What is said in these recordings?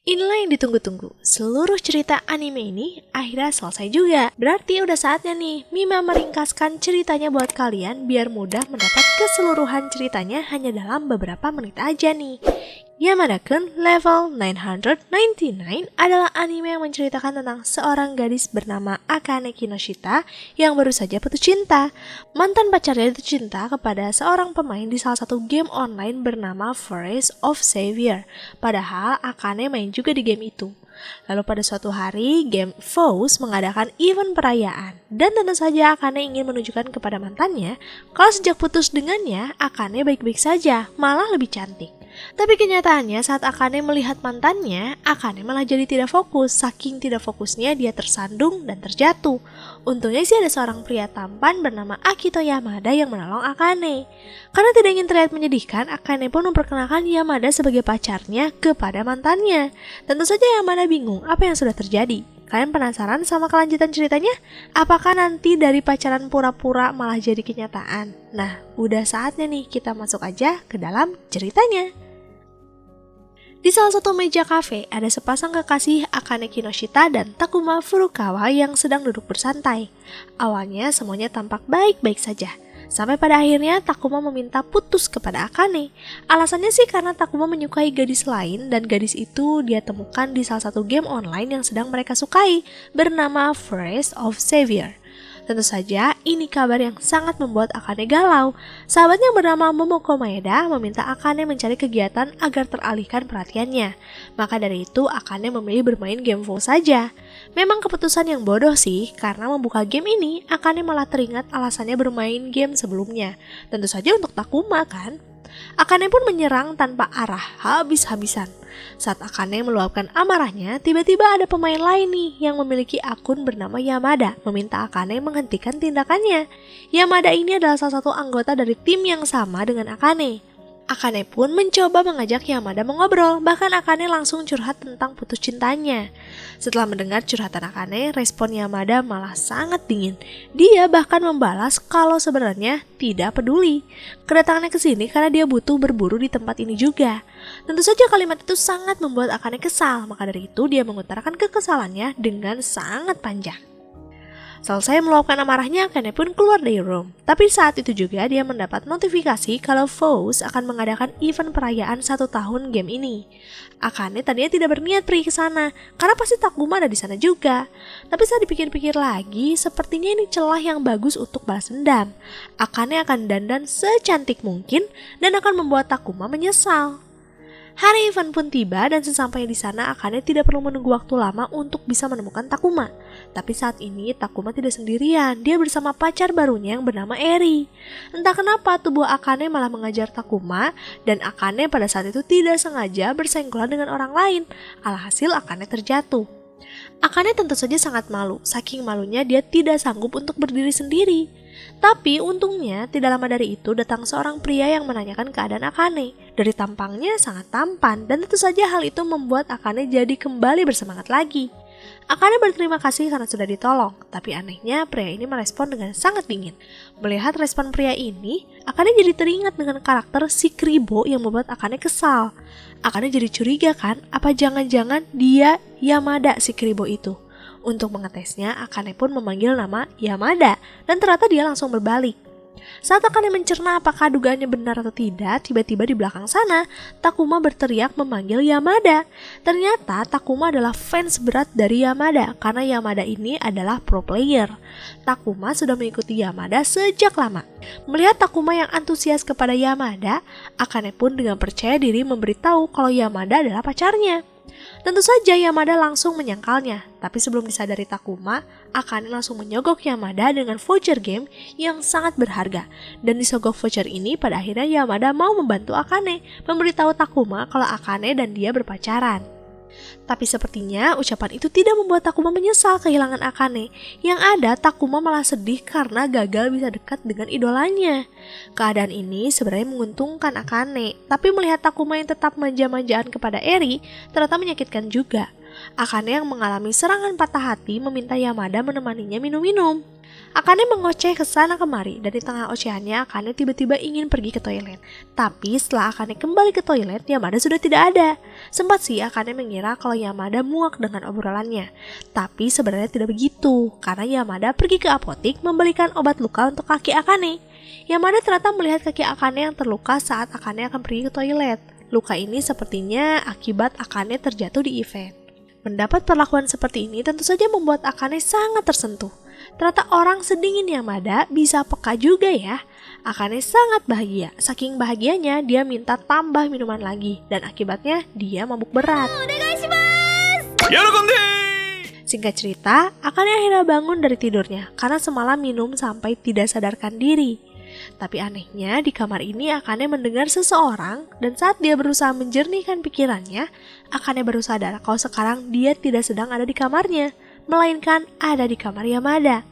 Inilah yang ditunggu-tunggu. Seluruh cerita anime ini akhirnya selesai juga. Berarti udah saatnya nih Mima meringkaskan ceritanya buat kalian biar mudah mendapat keseluruhan ceritanya hanya dalam beberapa menit aja nih. Yamada-kun Level 999 adalah anime yang menceritakan tentang seorang gadis bernama Akane Kinoshita yang baru saja putus cinta. Mantan pacarnya itu cinta kepada seorang pemain di salah satu game online bernama Forest of Savior. Padahal Akane main juga di game itu. Lalu pada suatu hari, game Foes mengadakan event perayaan. Dan tentu saja Akane ingin menunjukkan kepada mantannya kalau sejak putus dengannya, Akane baik-baik saja, malah lebih cantik. Tapi kenyataannya saat Akane melihat mantannya, Akane malah jadi tidak fokus. Saking tidak fokusnya dia tersandung dan terjatuh. Untungnya sih ada seorang pria tampan bernama Akito Yamada yang menolong Akane. Karena tidak ingin terlihat menyedihkan, Akane pun memperkenalkan Yamada sebagai pacarnya kepada mantannya. Tentu saja Yamada bingung apa yang sudah terjadi. Kalian penasaran sama kelanjutan ceritanya? Apakah nanti dari pacaran pura-pura malah jadi kenyataan? Nah, udah saatnya nih kita masuk aja ke dalam ceritanya. Di salah satu meja kafe, ada sepasang kekasih Akane Kinoshita dan Takuma Furukawa yang sedang duduk bersantai. Awalnya semuanya tampak baik-baik saja. Sampai pada akhirnya Takuma meminta putus kepada Akane. Alasannya sih karena Takuma menyukai gadis lain dan gadis itu dia temukan di salah satu game online yang sedang mereka sukai bernama Forest of Savior. Tentu saja ini kabar yang sangat membuat Akane galau. Sahabatnya bernama Momoko Maeda meminta Akane mencari kegiatan agar teralihkan perhatiannya. Maka dari itu Akane memilih bermain game Foes saja. Memang keputusan yang bodoh sih, karena membuka game ini Akane malah teringat alasannya bermain game sebelumnya. Tentu saja untuk Takuma kan? Akane pun menyerang tanpa arah, habis-habisan. Saat Akane meluapkan amarahnya, tiba-tiba ada pemain lain nih yang memiliki akun bernama Yamada meminta Akane menghentikan tindakannya. Yamada ini adalah salah satu anggota dari tim yang sama dengan Akane. Akane pun mencoba mengajak Yamada mengobrol, bahkan Akane langsung curhat tentang putus cintanya. Setelah mendengar curhatan Akane, respon Yamada malah sangat dingin. Dia bahkan membalas kalau sebenarnya tidak peduli. Kedatangannya ke sini karena dia butuh berburu di tempat ini juga. Tentu saja kalimat itu sangat membuat Akane kesal, maka dari itu dia mengutarakan kekesalannya dengan sangat panjang. Selesai meluapkan amarahnya, Akane pun keluar dari room. Tapi saat itu juga dia mendapat notifikasi kalau Foes akan mengadakan event perayaan 1 tahun game ini. Akane tadinya tidak berniat pergi ke sana, karena pasti Takuma ada di sana juga. Tapi saat dipikir-pikir lagi, sepertinya ini celah yang bagus untuk balas dendam. Akane akan dandan secantik mungkin dan akan membuat Takuma menyesal. Hari event pun tiba dan sesampainya di sana Akane tidak perlu menunggu waktu lama untuk bisa menemukan Takuma. Tapi saat ini Takuma tidak sendirian, dia bersama pacar barunya yang bernama Eri. Entah kenapa tubuh Akane malah mengajar Takuma dan Akane pada saat itu tidak sengaja bersenggolan dengan orang lain. Alhasil Akane terjatuh. Akane tentu saja sangat malu, saking malunya dia tidak sanggup untuk berdiri sendiri. Tapi untungnya tidak lama dari itu datang seorang pria yang menanyakan keadaan Akane. Dari tampangnya sangat tampan dan tentu saja hal itu membuat Akane jadi kembali bersemangat lagi. Akane berterima kasih karena sudah ditolong, tapi anehnya pria ini merespon dengan sangat dingin. Melihat respon pria ini, Akane jadi teringat dengan karakter si Kribo yang membuat Akane kesal. Akane jadi curiga kan, apa jangan-jangan dia Yamada si Kribo itu. Untuk mengetesnya, Akane pun memanggil nama Yamada dan ternyata dia langsung berbalik. Saat Akane mencerna apakah dugaannya benar atau tidak, tiba-tiba di belakang sana, Takuma berteriak memanggil Yamada. Ternyata Takuma adalah fans berat dari Yamada karena Yamada ini adalah pro player. Takuma sudah mengikuti Yamada sejak lama. Melihat Takuma yang antusias kepada Yamada, Akane pun dengan percaya diri memberitahu kalau Yamada adalah pacarnya. Tentu saja Yamada langsung menyangkalnya, tapi sebelum disadari Takuma, Akane langsung menyogok Yamada dengan voucher game yang sangat berharga. Dan disogok voucher ini pada akhirnya Yamada mau membantu Akane, memberitahu Takuma kalau Akane dan dia berpacaran. Tapi sepertinya ucapan itu tidak membuat Takuma menyesal kehilangan Akane. Yang ada Takuma malah sedih karena gagal bisa dekat dengan idolanya. Keadaan ini sebenarnya menguntungkan Akane, tapi melihat Takuma yang tetap manja-manjaan kepada Eri ternyata menyakitkan juga. Akane yang mengalami serangan patah hati meminta Yamada menemaninya minum-minum. Akane mengoceh ke sana kemari dan di tengah ocehannya Akane tiba-tiba ingin pergi ke toilet. Tapi setelah Akane kembali ke toilet, Yamada sudah tidak ada. Sempat sih Akane mengira kalau Yamada muak dengan obrolannya. Tapi sebenarnya tidak begitu, karena Yamada pergi ke apotik membelikan obat luka untuk kaki Akane. Yamada ternyata melihat kaki Akane yang terluka saat Akane akan pergi ke toilet. Luka ini sepertinya akibat Akane terjatuh di event. Mendapat perlakuan seperti ini tentu saja membuat Akane sangat tersentuh. Ternyata orang sedingin Yamada bisa peka juga ya. Akane sangat bahagia. Saking bahagianya dia minta tambah minuman lagi. Dan akibatnya dia mabuk berat. Singkat cerita, Akane akhirnya bangun dari tidurnya karena semalam minum sampai tidak sadarkan diri. Tapi anehnya di kamar ini Akane mendengar seseorang dan saat dia berusaha menjernihkan pikirannya, Akane baru sadar kalau sekarang dia tidak sedang ada di kamarnya, melainkan ada di kamar Yamada.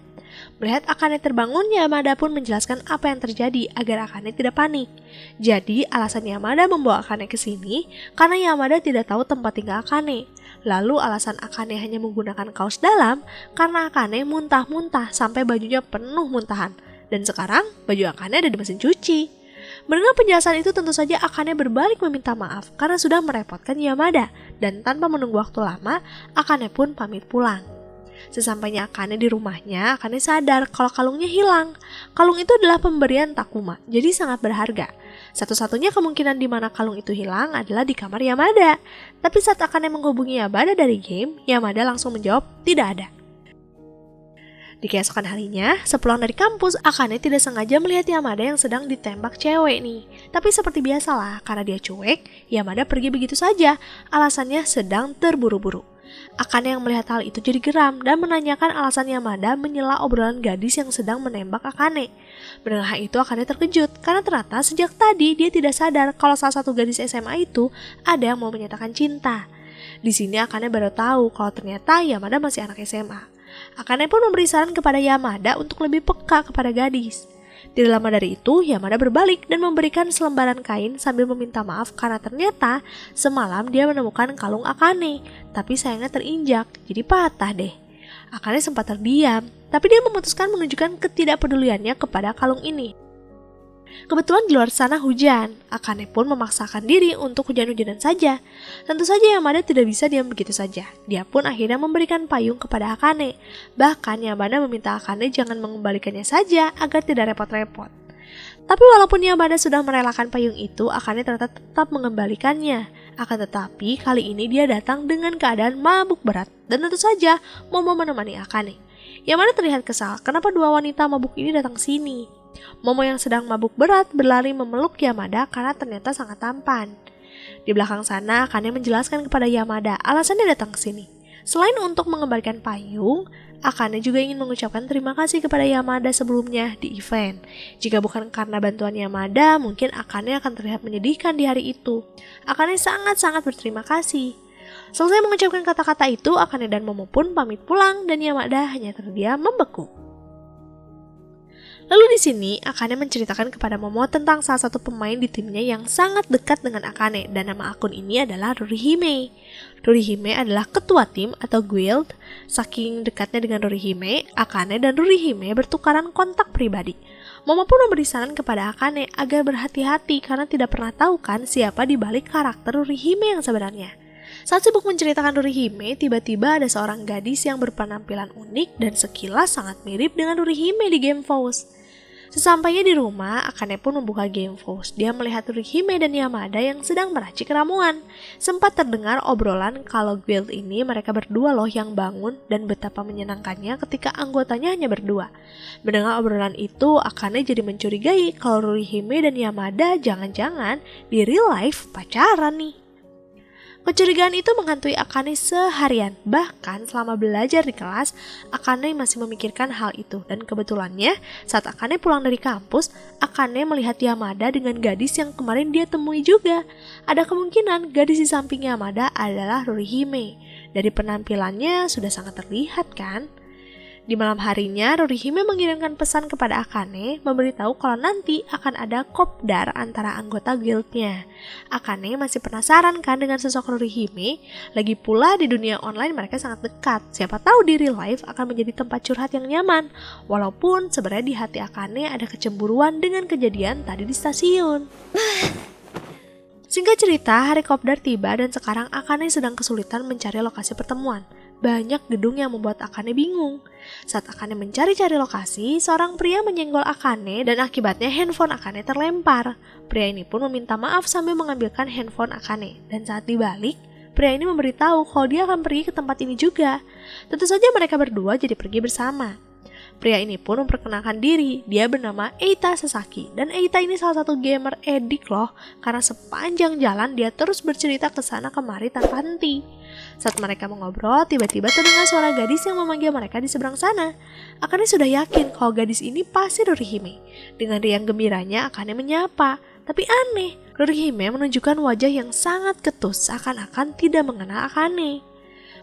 Melihat Akane terbangun, Yamada pun menjelaskan apa yang terjadi agar Akane tidak panik. Jadi alasan Yamada membawa Akane ke sini karena Yamada tidak tahu tempat tinggal Akane. Lalu alasan Akane hanya menggunakan kaos dalam karena Akane muntah-muntah sampai bajunya penuh muntahan. Dan sekarang baju Akane ada di mesin cuci. Mendengar penjelasan itu tentu saja Akane berbalik meminta maaf karena sudah merepotkan Yamada. Dan tanpa menunggu waktu lama, Akane pun pamit pulang. Sesampainya Akane di rumahnya, Akane sadar kalau kalungnya hilang. Kalung itu adalah pemberian Takuma, jadi sangat berharga. Satu-satunya kemungkinan di mana kalung itu hilang adalah di kamar Yamada. Tapi saat Akane menghubungi Yamada dari game, Yamada langsung menjawab tidak ada. Di keesokan harinya, sepulang dari kampus, Akane tidak sengaja melihat Yamada yang sedang ditembak cewek nih. Tapi seperti biasalah, karena dia cuek, Yamada pergi begitu saja. Alasannya sedang terburu-buru. Akane yang melihat hal itu jadi geram dan menanyakan alasan Yamada menyela obrolan gadis yang sedang menembak Akane. Mendengar hal itu Akane terkejut, karena ternyata sejak tadi dia tidak sadar kalau salah satu gadis SMA itu ada yang mau menyatakan cinta. Di sini Akane baru tahu kalau ternyata Yamada masih anak SMA. Akane pun memberi saran kepada Yamada untuk lebih peka kepada gadis. Tidak lama dari itu, Yamada berbalik dan memberikan selembaran kain sambil meminta maaf karena ternyata semalam dia menemukan kalung Akane, tapi sayangnya terinjak, jadi patah deh. Akane sempat terdiam, tapi dia memutuskan menunjukkan ketidakpeduliannya kepada kalung ini. Kebetulan di luar sana hujan, Akane pun memaksakan diri untuk hujan-hujanan saja. Tentu saja Yamada tidak bisa diam begitu saja. Dia pun akhirnya memberikan payung kepada Akane. Bahkan Yamada meminta Akane jangan mengembalikannya saja agar tidak repot-repot. Tapi walaupun Yamada sudah merelakan payung itu, Akane ternyata tetap mengembalikannya. Akan tetapi kali ini dia datang dengan keadaan mabuk berat dan tentu saja mau menemani Akane. Yamada terlihat kesal kenapa dua wanita mabuk ini datang sini. Momo yang sedang mabuk berat berlari memeluk Yamada karena ternyata sangat tampan. Di belakang sana, Akane menjelaskan kepada Yamada alasannya datang ke sini. Selain untuk mengembalikan payung, Akane juga ingin mengucapkan terima kasih kepada Yamada sebelumnya di event. Jika bukan karena bantuan Yamada, mungkin Akane akan terlihat menyedihkan di hari itu. Akane sangat-sangat berterima kasih. Selesai mengucapkan kata-kata itu, Akane dan Momo pun pamit pulang dan Yamada hanya terdiam membeku. Lalu di sini, Akane menceritakan kepada Momo tentang salah satu pemain di timnya yang sangat dekat dengan Akane dan nama akun ini adalah Rurihime. Rurihime adalah ketua tim atau guild. Saking dekatnya dengan Rurihime, Akane dan Rurihime bertukaran kontak pribadi. Momo pun memberi saran kepada Akane agar berhati-hati karena tidak pernah tahu kan siapa di balik karakter Rurihime yang sebenarnya. Saat sibuk menceritakan Rurihime, tiba-tiba ada seorang gadis yang berpenampilan unik dan sekilas sangat mirip dengan Rurihime di Game Force. Sesampainya di rumah, Akane pun membuka Game Force. Dia melihat Rurihime dan Yamada yang sedang meracik ramuan. Sempat terdengar obrolan kalau guild ini mereka berdua loh yang bangun dan betapa menyenangkannya ketika anggotanya hanya berdua. Mendengar obrolan itu, Akane jadi mencurigai kalau Rurihime dan Yamada jangan-jangan di real life pacaran nih. Kecurigaan itu menghantui Akane seharian. Bahkan selama belajar di kelas, Akane masih memikirkan hal itu. Dan kebetulannya, saat Akane pulang dari kampus, Akane melihat Yamada dengan gadis yang kemarin dia temui juga. Ada kemungkinan gadis di samping Yamada adalah Rurihime. Dari penampilannya sudah sangat terlihat kan? Di malam harinya, Rurihime mengirimkan pesan kepada Akane, memberitahu kalau nanti akan ada kopdar antara anggota guildnya. Akane masih penasaran kan dengan sosok Rurihime, lagi pula di dunia online mereka sangat dekat. Siapa tahu di real life akan menjadi tempat curhat yang nyaman, walaupun sebenarnya di hati Akane ada kecemburuan dengan kejadian tadi di stasiun. Singkat cerita, hari kopdar tiba dan sekarang Akane sedang kesulitan mencari lokasi pertemuan. Banyak gedung yang membuat Akane bingung. Saat Akane mencari-cari lokasi, seorang pria menyenggol Akane dan akibatnya handphone Akane terlempar. Pria ini pun meminta maaf sambil mengambilkan handphone Akane. Dan saat dibalik, pria ini memberitahu kalau dia akan pergi ke tempat ini juga. Tentu saja mereka berdua jadi pergi bersama. Pria ini pun memperkenalkan diri, dia bernama Eita Sasaki. Dan Eita ini salah satu gamer edik loh, karena sepanjang jalan dia terus bercerita ke sana kemari tanpa henti. Saat mereka mengobrol, tiba-tiba terdengar suara gadis yang memanggil mereka di seberang sana. Akane sudah yakin kalau gadis ini pasti Rurihime. Dengan riang gembiranya, Akane menyapa. Tapi aneh, Rurihime menunjukkan wajah yang sangat ketus, seakan-akan tidak mengenal Akane.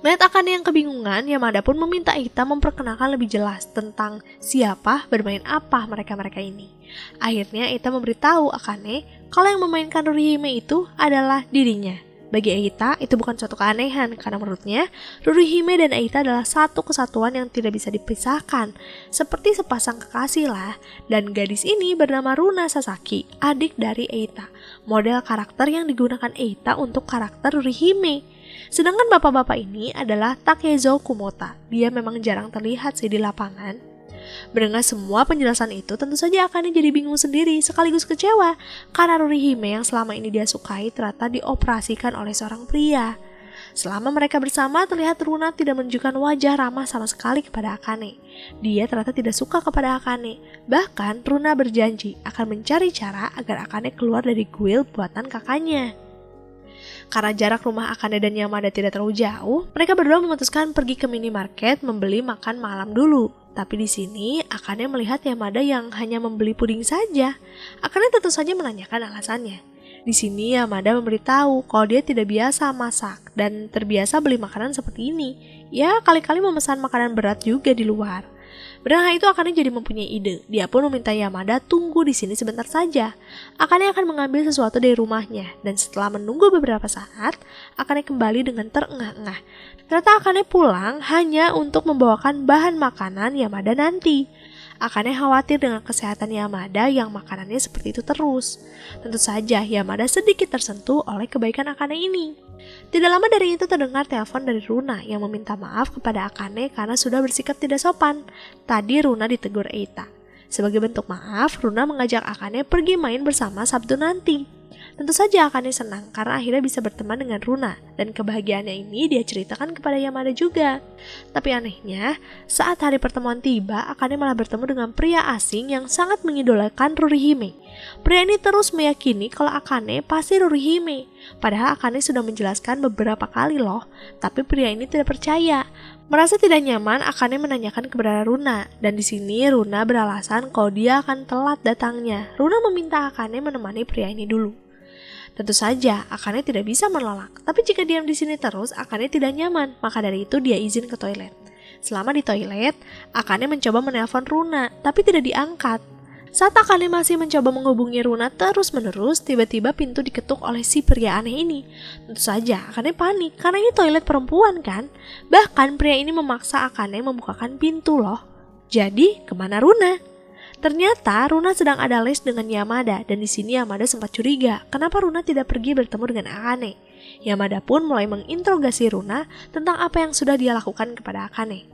Melihat Akane yang kebingungan, Yamada pun meminta Eita memperkenalkan lebih jelas tentang siapa, bermain apa mereka-mereka ini. Akhirnya Eita memberitahu Akane kalau yang memainkan Rurihime itu adalah dirinya. Bagi Eita, itu bukan suatu keanehan karena menurutnya Rurihime dan Eita adalah satu kesatuan yang tidak bisa dipisahkan, seperti sepasang kekasih lah. Dan gadis ini bernama Runa Sasaki, adik dari Eita, model karakter yang digunakan Eita untuk karakter Rurihime. Sedangkan bapak-bapak ini adalah Takezo Kumota. Dia memang jarang terlihat sih di lapangan. Mendengar semua penjelasan itu, tentu saja Akane jadi bingung sendiri sekaligus kecewa karena Rurihime yang selama ini dia sukai ternyata dioperasikan oleh seorang pria. Selama mereka bersama, terlihat Runa tidak menunjukkan wajah ramah sama sekali kepada Akane. Dia ternyata tidak suka kepada Akane. Bahkan Runa berjanji akan mencari cara agar Akane keluar dari guild buatan kakaknya. Karena jarak rumah Akane dan Yamada tidak terlalu jauh, mereka berdua memutuskan pergi ke minimarket membeli makan malam dulu. Tapi di sini Akane melihat Yamada yang hanya membeli puding saja. Akane tentu saja menanyakan alasannya. Di sini Yamada memberitahu kalau dia tidak biasa masak dan terbiasa beli makanan seperti ini. Ya, kali-kali memesan makanan berat juga di luar. Mendengar itu Akane jadi mempunyai ide. Dia pun meminta Yamada tunggu di sini sebentar saja. Akane akan mengambil sesuatu dari rumahnya dan setelah menunggu beberapa saat, Akane kembali dengan terengah-engah. Ternyata Akane pulang hanya untuk membawakan bahan makanan Yamada nanti. Akane khawatir dengan kesehatan Yamada yang makanannya seperti itu terus. Tentu saja Yamada sedikit tersentuh oleh kebaikan Akane ini. Tidak lama dari itu terdengar telepon dari Runa yang meminta maaf kepada Akane karena sudah bersikap tidak sopan. Tadi Runa ditegur Eita. Sebagai bentuk maaf, Runa mengajak Akane pergi main bersama Sabtu nanti. Tentu saja Akane senang karena akhirnya bisa berteman dengan Runa dan kebahagiaannya ini dia ceritakan kepada Yamada juga. Tapi anehnya, saat hari pertemuan tiba, Akane malah bertemu dengan pria asing yang sangat mengidolakan Rurihime. Pria ini terus meyakini kalau Akane pasti Rurihime. Padahal Akane sudah menjelaskan beberapa kali loh, tapi pria ini tidak percaya. Merasa tidak nyaman, Akane menanyakan kepada Runa, dan di sini Runa beralasan kalau dia akan telat datangnya. Runa meminta Akane menemani pria ini dulu. Tentu saja, Akane tidak bisa menolak. Tapi jika diam di sini terus, Akane tidak nyaman. Maka dari itu dia izin ke toilet. Selama di toilet, Akane mencoba menelpon Runa, tapi tidak diangkat. Saat Akane masih mencoba menghubungi Runa terus-menerus, tiba-tiba pintu diketuk oleh si pria aneh ini. Tentu saja, Akane panik karena ini toilet perempuan kan. Bahkan pria ini memaksa Akane membukakan pintu loh. Jadi, kemana Runa? Ternyata Runa sedang ada les dengan Yamada dan di sini Yamada sempat curiga kenapa Runa tidak pergi bertemu dengan Akane. Yamada pun mulai menginterogasi Runa tentang apa yang sudah dia lakukan kepada Akane.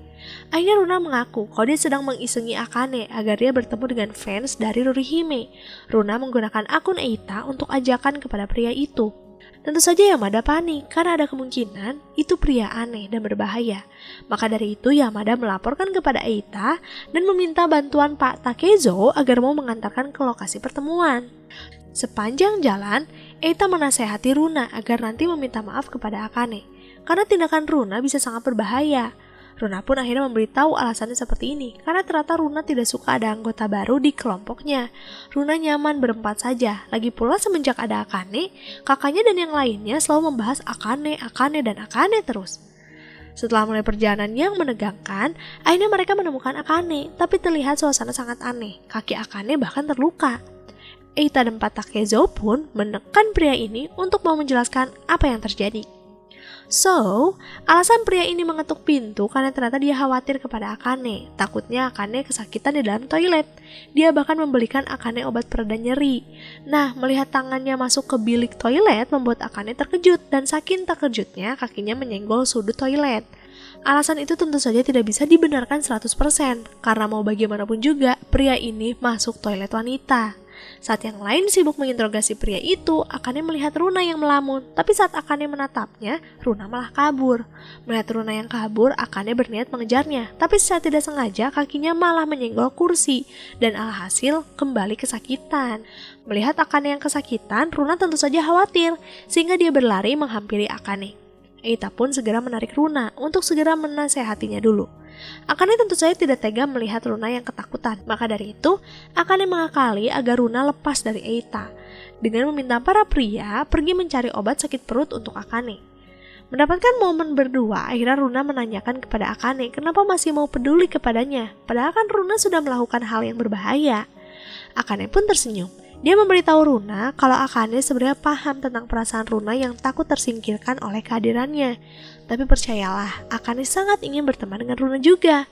Akhirnya Runa mengaku kalau dia sedang mengisengi Akane agar dia bertemu dengan fans dari Rurihime. Runa menggunakan akun Eita untuk ajakan kepada pria itu. Tentu saja Yamada panik karena ada kemungkinan itu pria aneh dan berbahaya. Maka dari itu Yamada melaporkan kepada Eita dan meminta bantuan Pak Takezo agar mau mengantarkan ke lokasi pertemuan. Sepanjang jalan, Eita menasehati Runa agar nanti meminta maaf kepada Akane. Karena tindakan Runa bisa sangat berbahaya. Runa pun akhirnya memberitahu alasannya seperti ini, karena ternyata Runa tidak suka ada anggota baru di kelompoknya. Runa nyaman berempat saja, lagi pula semenjak ada Akane, kakaknya dan yang lainnya selalu membahas Akane, Akane, dan Akane terus. Setelah mulai perjalanan yang menegangkan, akhirnya mereka menemukan Akane, tapi terlihat suasana sangat aneh. Kaki Akane bahkan terluka. Eita dan Pak Takezo pun menekan pria ini untuk mau menjelaskan apa yang terjadi. So, alasan pria ini mengetuk pintu karena ternyata dia khawatir kepada Akane. Takutnya Akane kesakitan di dalam toilet. Dia bahkan membelikan Akane obat pereda nyeri. Nah, melihat tangannya masuk ke bilik toilet membuat Akane terkejut dan saking terkejutnya kakinya menyenggol sudut toilet. Alasan itu tentu saja tidak bisa dibenarkan 100% karena mau bagaimanapun juga pria ini masuk toilet wanita. Saat yang lain sibuk menginterogasi pria itu, Akane melihat Runa yang melamun. Tapi saat Akane menatapnya, Runa malah kabur. Melihat Runa yang kabur, Akane berniat mengejarnya. Tapi secara tidak sengaja kakinya malah menyenggol kursi. Dan alhasil kembali kesakitan. Melihat Akane yang kesakitan, Runa tentu saja khawatir. Sehingga dia berlari menghampiri Akane. Eita pun segera menarik Runa untuk segera menasehatinya dulu. Akane tentu saja tidak tega melihat Runa yang ketakutan. Maka dari itu, Akane mengakali agar Runa lepas dari Eita dengan meminta para pria pergi mencari obat sakit perut untuk Akane. Mendapatkan momen berdua, akhirnya Runa menanyakan kepada Akane kenapa masih mau peduli kepadanya. Padahal kan Runa sudah melakukan hal yang berbahaya. Akane pun tersenyum. Dia memberitahu Runa kalau Akane sebenarnya paham tentang perasaan Runa yang takut tersingkirkan oleh kehadirannya. Tapi percayalah, Akane sangat ingin berteman dengan Runa juga.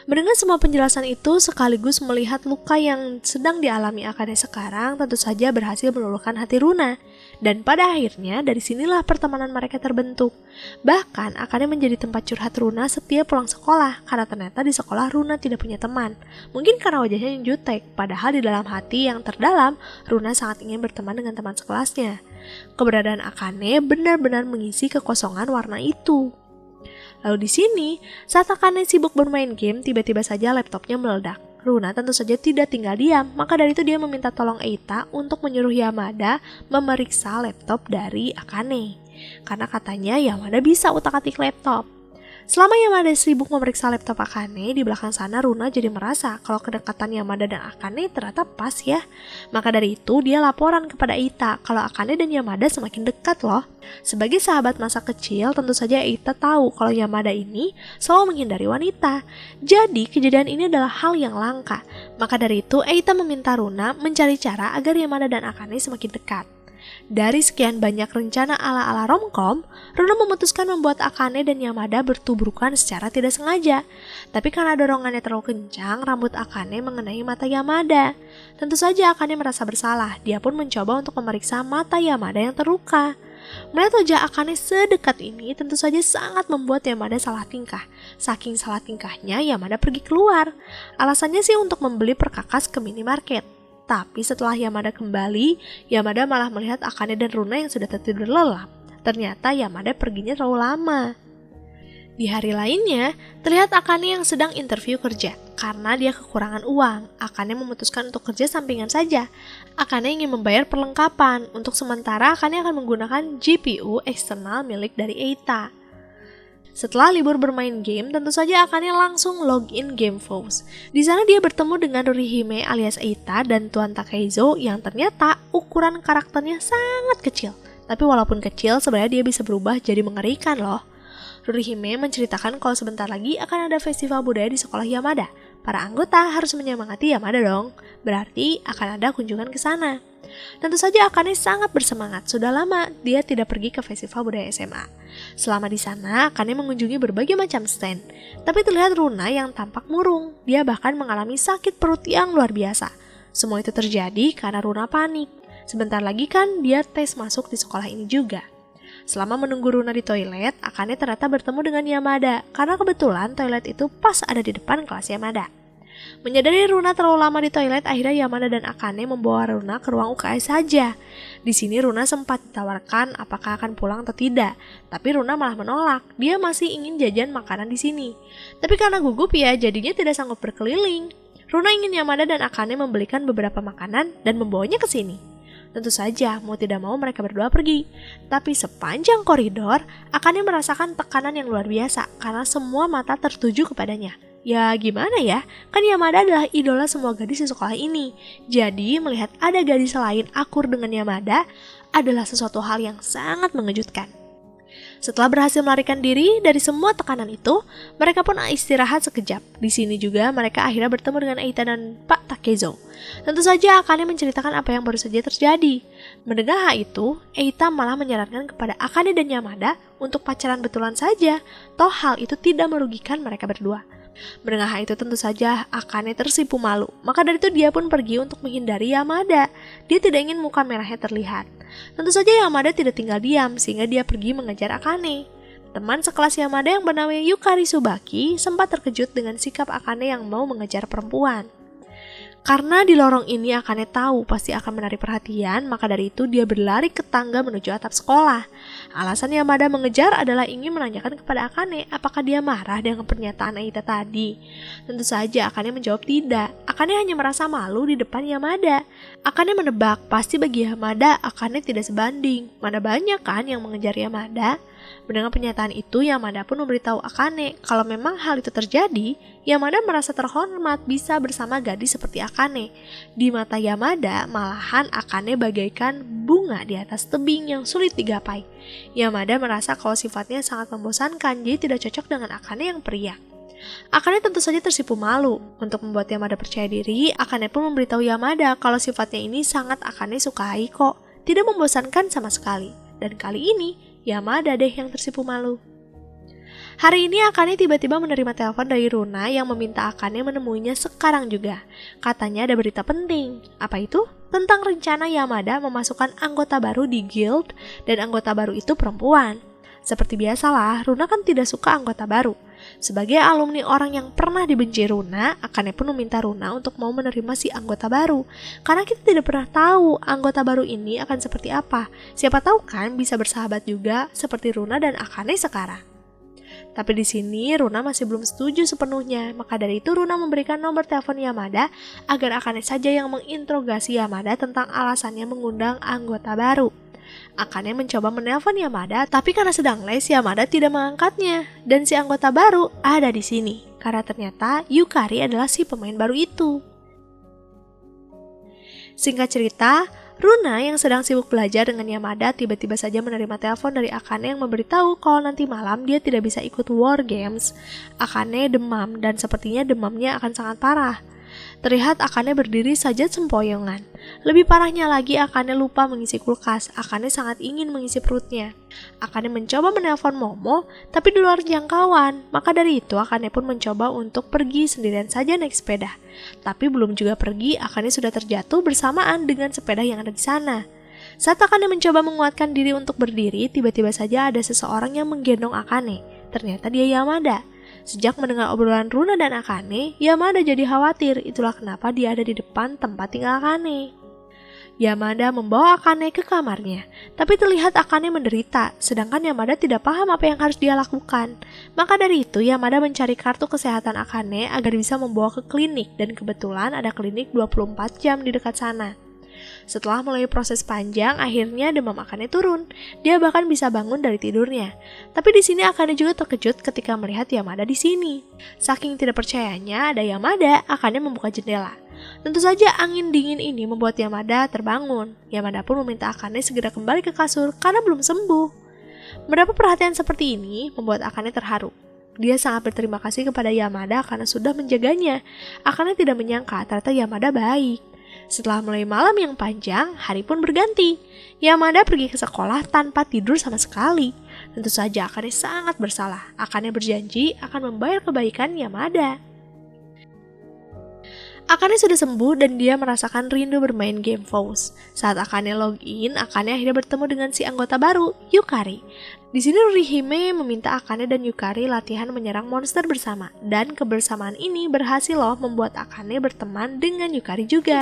Mendengar semua penjelasan itu sekaligus melihat luka yang sedang dialami Akane sekarang tentu saja berhasil meluluhkan hati Runa. Dan pada akhirnya dari sinilah pertemanan mereka terbentuk. Bahkan Akane menjadi tempat curhat Runa setiap pulang sekolah karena ternyata di sekolah Runa tidak punya teman. Mungkin karena wajahnya yang jutek, padahal di dalam hati yang terdalam Runa sangat ingin berteman dengan teman sekelasnya. Keberadaan Akane benar-benar mengisi kekosongan warna itu. Lalu di sini, saat Akane sibuk bermain game, tiba-tiba saja laptopnya meledak. Runa tentu saja tidak tinggal diam, maka dari itu dia meminta tolong Eita untuk menyuruh Yamada memeriksa laptop dari Akane. Karena katanya Yamada bisa utak-atik laptop. Selama Yamada sibuk memeriksa laptop Akane, di belakang sana Runa jadi merasa kalau kedekatan Yamada dan Akane ternyata pas ya. Maka dari itu dia laporan kepada Eita kalau Akane dan Yamada semakin dekat loh. Sebagai sahabat masa kecil, tentu saja Eita tahu kalau Yamada ini selalu menghindari wanita. Jadi kejadian ini adalah hal yang langka. Maka dari itu Eita meminta Runa mencari cara agar Yamada dan Akane semakin dekat. Dari sekian banyak rencana ala-ala romcom, Runa memutuskan membuat Akane dan Yamada bertubrukan secara tidak sengaja. Tapi karena dorongannya terlalu kencang, rambut Akane mengenai mata Yamada. Tentu saja Akane merasa bersalah, dia pun mencoba untuk memeriksa mata Yamada yang terluka. Melihat wajah Akane sedekat ini, tentu saja sangat membuat Yamada salah tingkah. Saking salah tingkahnya, Yamada pergi keluar. Alasannya sih untuk membeli perkakas ke minimarket. Tapi setelah Yamada kembali, Yamada malah melihat Akane dan Runa yang sudah tertidur lelap. Ternyata Yamada perginya terlalu lama. Di hari lainnya, terlihat Akane yang sedang interview kerja. Karena dia kekurangan uang, Akane memutuskan untuk kerja sampingan saja. Akane ingin membayar perlengkapan. Untuk sementara, Akane akan menggunakan GPU eksternal milik dari Eita. Setelah libur bermain game, tentu saja Akane langsung login GameFox. Di sana dia bertemu dengan Rurihime alias Eita dan Tuan Takezo yang ternyata ukuran karakternya sangat kecil. Tapi walaupun kecil, sebenarnya dia bisa berubah jadi mengerikan loh. Rurihime menceritakan kalau sebentar lagi akan ada festival budaya di sekolah Yamada. Para anggota harus menyemangati Yamada dong. Berarti akan ada kunjungan ke sana. Tentu saja Akane sangat bersemangat. Sudah lama dia tidak pergi ke festival budaya SMA. Selama di sana, Akane mengunjungi berbagai macam stand. Tapi terlihat Runa yang tampak murung. Dia bahkan mengalami sakit perut yang luar biasa. Semua itu terjadi karena Runa panik. Sebentar lagi kan dia tes masuk di sekolah ini juga. Selama menunggu Runa di toilet, Akane ternyata bertemu dengan Yamada. Karena kebetulan toilet itu pas ada di depan kelas Yamada. Menyadari Runa terlalu lama di toilet, akhirnya Yamada dan Akane membawa Runa ke ruang UKS saja. Di sini Runa sempat ditawarkan apakah akan pulang atau tidak, tapi Runa malah menolak. Dia masih ingin jajan makanan di sini. Tapi karena gugup ya, jadinya tidak sanggup berkeliling. Runa ingin Yamada dan Akane membelikan beberapa makanan dan membawanya ke sini. Tentu saja, mau tidak mau mereka berdua pergi. Tapi sepanjang koridor, Akane merasakan tekanan yang luar biasa karena semua mata tertuju kepadanya. Ya gimana ya, kan Yamada adalah idola semua gadis di sekolah ini. Jadi melihat ada gadis lain akur dengan Yamada adalah sesuatu hal yang sangat mengejutkan. Setelah berhasil melarikan diri dari semua tekanan itu, mereka pun istirahat sekejap. Di sini juga mereka akhirnya bertemu dengan Eita dan Pak Takezo. Tentu saja Akane menceritakan apa yang baru saja terjadi. Mendengar hal itu, Eita malah menyarankan kepada Akane dan Yamada untuk pacaran betulan saja, toh hal itu tidak merugikan mereka berdua. Mendengar hal itu tentu saja Akane tersipu malu, maka dari itu dia pun pergi untuk menghindari Yamada. Dia tidak ingin muka merahnya terlihat. Tentu saja Yamada tidak tinggal diam sehingga dia pergi mengejar Akane. Teman sekelas Yamada yang bernama Yukari Tsubaki sempat terkejut dengan sikap Akane yang mau mengejar perempuan. Karena di lorong ini Akane tahu pasti akan menarik perhatian, maka dari itu dia berlari ke tangga menuju atap sekolah. Alasan Yamada mengejar adalah ingin menanyakan kepada Akane apakah dia marah dengan pernyataan Eita tadi. Tentu saja Akane menjawab tidak. Akane hanya merasa malu di depan Yamada. Akane menebak pasti bagi Yamada Akane tidak sebanding. Mana banyak kan yang mengejar Yamada? Mendengar pernyataan itu, Yamada pun memberitahu Akane kalau memang hal itu terjadi, Yamada merasa terhormat bisa bersama gadis seperti Akane. Di mata Yamada, malahan Akane bagaikan bunga di atas tebing yang sulit digapai. Yamada merasa kalau sifatnya sangat membosankan, jadi tidak cocok dengan Akane yang periak. Akane tentu saja tersipu malu. Untuk membuat Yamada percaya diri, Akane pun memberitahu Yamada kalau sifatnya ini sangat Akane sukai kok, tidak membosankan sama sekali. Dan kali ini, Yamada deh yang tersipu malu. Hari ini Akane tiba-tiba menerima telepon dari Runa yang meminta Akane menemuinya sekarang juga. Katanya ada berita penting. Apa itu? Tentang rencana Yamada memasukkan anggota baru di guild dan anggota baru itu perempuan. Seperti biasalah, Runa kan tidak suka anggota baru. Sebagai alumni orang yang pernah dibenci Runa, Akane pun meminta Runa untuk mau menerima si anggota baru. Karena kita tidak pernah tahu anggota baru ini akan seperti apa. Siapa tahu kan bisa bersahabat juga seperti Runa dan Akane sekarang. Tapi di sini Runa masih belum setuju sepenuhnya. Maka dari itu Runa memberikan nomor telepon Yamada agar Akane saja yang menginterogasi Yamada tentang alasannya mengundang anggota baru. Akane mencoba menelpon Yamada, tapi karena sedang les, Yamada tidak mengangkatnya. Dan si anggota baru ada di sini, karena ternyata Yukari adalah si pemain baru itu. Singkat cerita, Runa yang sedang sibuk belajar dengan Yamada tiba-tiba saja menerima telepon dari Akane yang memberitahu kalau nanti malam dia tidak bisa ikut War Games. Akane demam dan sepertinya demamnya akan sangat parah. Terlihat Akane berdiri saja sempoyongan. Lebih parahnya lagi Akane lupa mengisi kulkas. Akane sangat ingin mengisi perutnya. Akane mencoba menelpon Momo, tapi di luar jangkauan. Maka dari itu Akane pun mencoba untuk pergi sendirian saja naik sepeda. Tapi belum juga pergi, Akane sudah terjatuh bersamaan dengan sepeda yang ada di sana. Saat Akane mencoba menguatkan diri untuk berdiri, tiba-tiba saja ada seseorang yang menggendong Akane. Ternyata dia Yamada. Sejak mendengar obrolan Runa dan Akane, Yamada jadi khawatir. Itulah kenapa dia ada di depan tempat tinggal Akane. Yamada membawa Akane ke kamarnya, tapi terlihat Akane menderita, sedangkan Yamada tidak paham apa yang harus dia lakukan. Maka dari itu, Yamada mencari kartu kesehatan Akane agar bisa membawa ke klinik, dan kebetulan ada klinik 24 jam di dekat sana. Setelah melalui proses panjang, akhirnya demam Akane turun. Dia bahkan bisa bangun dari tidurnya. Tapi di sini Akane juga terkejut ketika melihat Yamada di sini. Saking tidak percayanya ada Yamada, Akane membuka jendela. Tentu saja angin dingin ini membuat Yamada terbangun. Yamada pun meminta Akane segera kembali ke kasur karena belum sembuh. Mendapat perhatian seperti ini membuat Akane terharu. Dia sangat berterima kasih kepada Yamada karena sudah menjaganya. Akane tidak menyangka ternyata Yamada baik. Setelah mulai malam yang panjang, hari pun berganti. Yamada pergi ke sekolah tanpa tidur sama sekali. Tentu saja Akane sangat bersalah. Akane berjanji akan membayar kebaikan Yamada. Akane sudah sembuh dan dia merasakan rindu bermain game Faust. Saat Akane login, Akane akhirnya bertemu dengan si anggota baru, Yukari. Di sini Rihime meminta Akane dan Yukari latihan menyerang monster bersama, dan kebersamaan ini berhasil loh membuat Akane berteman dengan Yukari juga.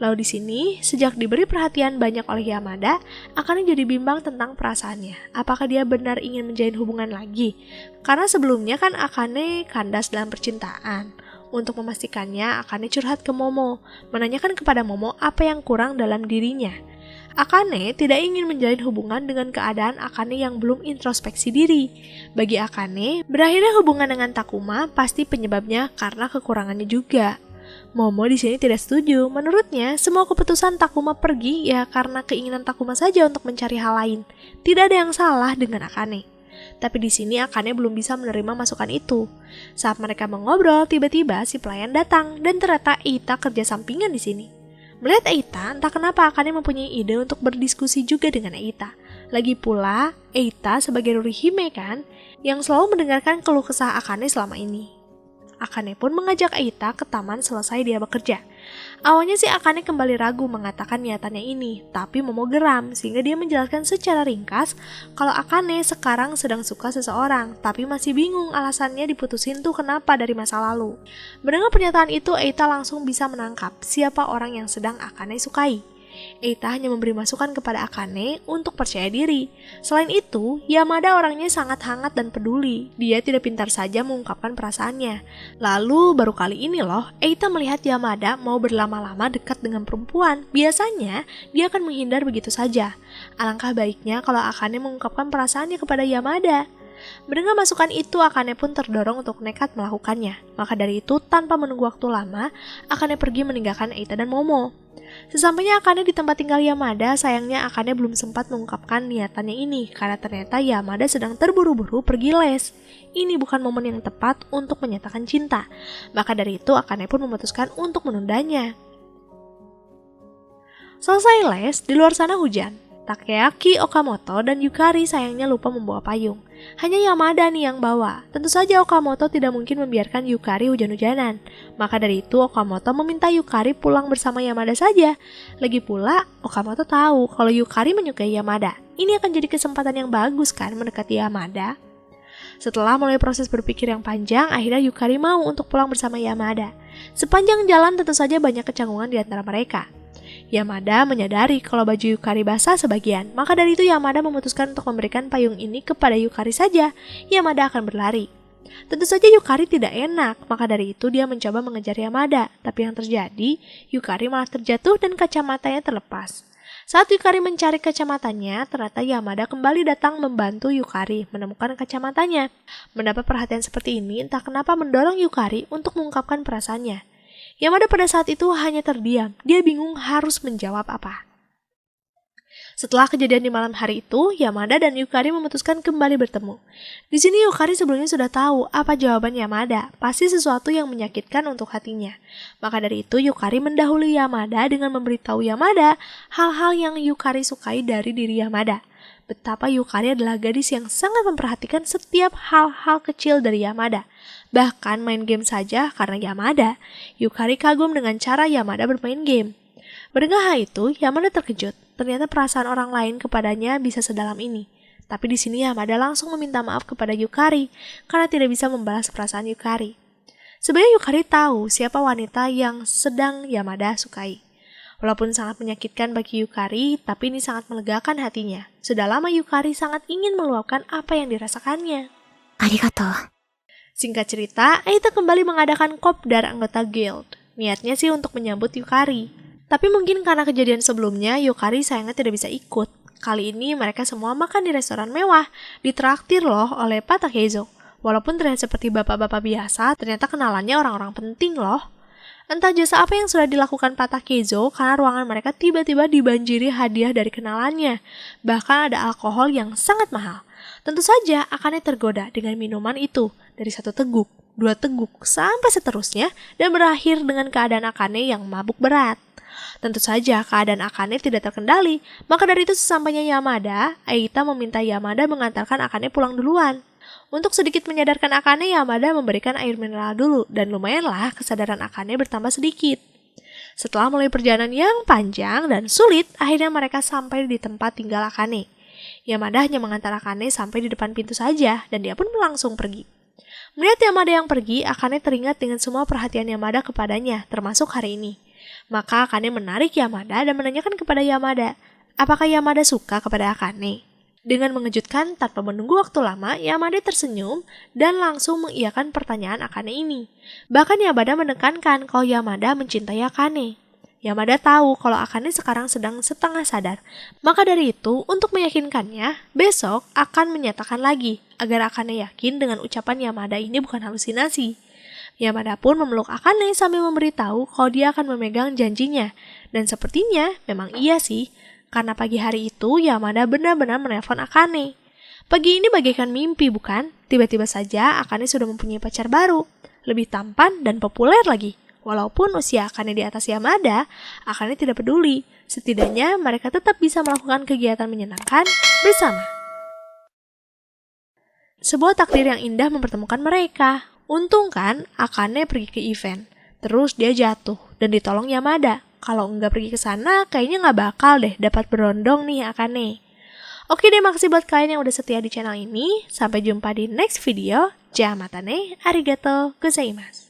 Lalu di sini, sejak diberi perhatian banyak oleh Yamada, Akane jadi bimbang tentang perasaannya. Apakah dia benar ingin menjalin hubungan lagi? Karena sebelumnya kan Akane kandas dalam percintaan. Untuk memastikannya, Akane curhat ke Momo, menanyakan kepada Momo apa yang kurang dalam dirinya. Akane tidak ingin menjalin hubungan dengan keadaan Akane yang belum introspeksi diri. Bagi Akane, berakhirnya hubungan dengan Takuma pasti penyebabnya karena kekurangannya juga. Momo di sini tidak setuju. Menurutnya, semua keputusan Takuma pergi ya karena keinginan Takuma saja untuk mencari hal lain. Tidak ada yang salah dengan Akane. Tapi di sini Akane belum bisa menerima masukan itu. Saat mereka mengobrol, tiba-tiba si pelayan datang dan ternyata Eita kerja sampingan di sini. Melihat Eita, entah kenapa Akane mempunyai ide untuk berdiskusi juga dengan Eita. Lagi pula, Eita sebagai Rurihime kan, yang selalu mendengarkan keluh kesah Akane selama ini. Akane pun mengajak Eita ke taman selesai dia bekerja. Awalnya sih Akane kembali ragu mengatakan niatannya ini, tapi Momo geram sehingga dia menjelaskan secara ringkas kalau Akane sekarang sedang suka seseorang, tapi masih bingung alasannya diputusin tuh kenapa dari masa lalu. Mendengar pernyataan itu, Eita langsung bisa menangkap siapa orang yang sedang Akane sukai. Eita hanya memberi masukan kepada Akane untuk percaya diri. Selain itu, Yamada orangnya sangat hangat dan peduli. Dia tidak pintar saja mengungkapkan perasaannya. Lalu baru kali ini loh, Eita melihat Yamada mau berlama-lama dekat dengan perempuan. Biasanya, dia akan menghindar begitu saja. Alangkah baiknya kalau Akane mengungkapkan perasaannya kepada Yamada. Mendengar masukan itu, Akane pun terdorong untuk nekat melakukannya. Maka dari itu, tanpa menunggu waktu lama, Akane pergi meninggalkan Eita dan Momo. Sesampainya Akane di tempat tinggal Yamada, sayangnya Akane belum sempat mengungkapkan niatannya ini karena ternyata Yamada sedang terburu-buru pergi les. Ini bukan momen yang tepat untuk menyatakan cinta. Maka dari itu Akane pun memutuskan untuk menundanya. Selesai les, di luar sana hujan. Takeaki, Okamoto, dan Yukari sayangnya lupa membawa payung. Hanya Yamada nih yang bawa. Tentu saja Okamoto tidak mungkin membiarkan Yukari hujan-hujanan. Maka dari itu Okamoto meminta Yukari pulang bersama Yamada saja. Lagi pula, Okamoto tahu kalau Yukari menyukai Yamada. Ini akan jadi kesempatan yang bagus kan mendekati Yamada. Setelah mulai proses berpikir yang panjang, akhirnya Yukari mau untuk pulang bersama Yamada. Sepanjang jalan tentu saja banyak kecanggungan di antara mereka. Yamada menyadari kalau baju Yukari basah sebagian, maka dari itu Yamada memutuskan untuk memberikan payung ini kepada Yukari saja. Yamada akan berlari. Tentu saja Yukari tidak enak, maka dari itu dia mencoba mengejar Yamada. Tapi yang terjadi, Yukari malah terjatuh dan kacamatanya terlepas. Saat Yukari mencari kacamatanya, ternyata Yamada kembali datang membantu Yukari menemukan kacamatanya. Mendapat perhatian seperti ini, entah kenapa mendorong Yukari untuk mengungkapkan perasaannya. Yamada pada saat itu hanya terdiam, dia bingung harus menjawab apa. Setelah kejadian di malam hari itu, Yamada dan Yukari memutuskan kembali bertemu. Di sini Yukari sebelumnya sudah tahu apa jawaban Yamada, pasti sesuatu yang menyakitkan untuk hatinya. Maka dari itu Yukari mendahului Yamada dengan memberitahu Yamada hal-hal yang Yukari sukai dari diri Yamada. Betapa Yukari adalah gadis yang sangat memperhatikan setiap hal-hal kecil dari Yamada. Bahkan main game saja karena Yamada, Yukari kagum dengan cara Yamada bermain game. Mendengar hal itu, Yamada terkejut. Ternyata perasaan orang lain kepadanya bisa sedalam ini. Tapi di sini Yamada langsung meminta maaf kepada Yukari karena tidak bisa membalas perasaan Yukari. Sebenarnya Yukari tahu siapa wanita yang sedang Yamada sukai. Walaupun sangat menyakitkan bagi Yukari, tapi ini sangat melegakan hatinya. Sudah lama Yukari sangat ingin meluapkan apa yang dirasakannya. Arigato. Singkat cerita, Eita kembali mengadakan kopdar anggota guild. Niatnya sih untuk menyambut Yukari. Tapi mungkin karena kejadian sebelumnya, Yukari sayangnya tidak bisa ikut. Kali ini mereka semua makan di restoran mewah, ditraktir loh oleh Pak Takezo. Walaupun terlihat seperti bapak-bapak biasa, ternyata kenalannya orang-orang penting loh. Entah jasa apa yang sudah dilakukan Pak Takezo karena ruangan mereka tiba-tiba dibanjiri hadiah dari kenalannya. Bahkan ada alkohol yang sangat mahal. Tentu saja Akane tergoda dengan minuman itu dari 1 teguk, 2 teguk, sampai seterusnya dan berakhir dengan keadaan Akane yang mabuk berat. Tentu saja keadaan Akane tidak terkendali, maka dari itu sesampainya Yamada, Eita meminta Yamada mengantarkan Akane pulang duluan. Untuk sedikit menyadarkan Akane, Yamada memberikan air mineral dulu dan lumayanlah kesadaran Akane bertambah sedikit. Setelah mulai perjalanan yang panjang dan sulit, akhirnya mereka sampai di tempat tinggal Akane. Yamada hanya mengantar Akane sampai di depan pintu saja dan dia pun langsung pergi. Melihat Yamada yang pergi, Akane teringat dengan semua perhatian Yamada kepadanya, termasuk hari ini. Maka Akane menarik Yamada dan menanyakan kepada Yamada, apakah Yamada suka kepada Akane? Dengan mengejutkan tanpa menunggu waktu lama, Yamada tersenyum dan langsung mengiyakan pertanyaan Akane ini. Bahkan Yamada menekankan kalau Yamada mencintai Akane. Yamada tahu kalau Akane sekarang sedang setengah sadar. Maka dari itu, untuk meyakinkannya, besok akan menyatakan lagi agar Akane yakin dengan ucapan Yamada ini bukan halusinasi. Yamada pun memeluk Akane sambil memberitahu kalau dia akan memegang janjinya. Dan sepertinya memang iya sih, karena pagi hari itu Yamada benar-benar menelpon Akane. Pagi ini bagaikan mimpi bukan? Tiba-tiba saja Akane sudah mempunyai pacar baru, lebih tampan dan populer lagi. Walaupun usia Akane di atas Yamada, Akane tidak peduli. Setidaknya mereka tetap bisa melakukan kegiatan menyenangkan bersama. Sebuah takdir yang indah mempertemukan mereka. Untung kan Akane pergi ke event. Terus dia jatuh dan ditolong Yamada. Kalau nggak pergi ke sana, kayaknya nggak bakal deh dapat berondong nih Akane. Oke deh, makasih buat kalian yang udah setia di channel ini. Sampai jumpa di next video. Jamatane, arigato gozaimasu.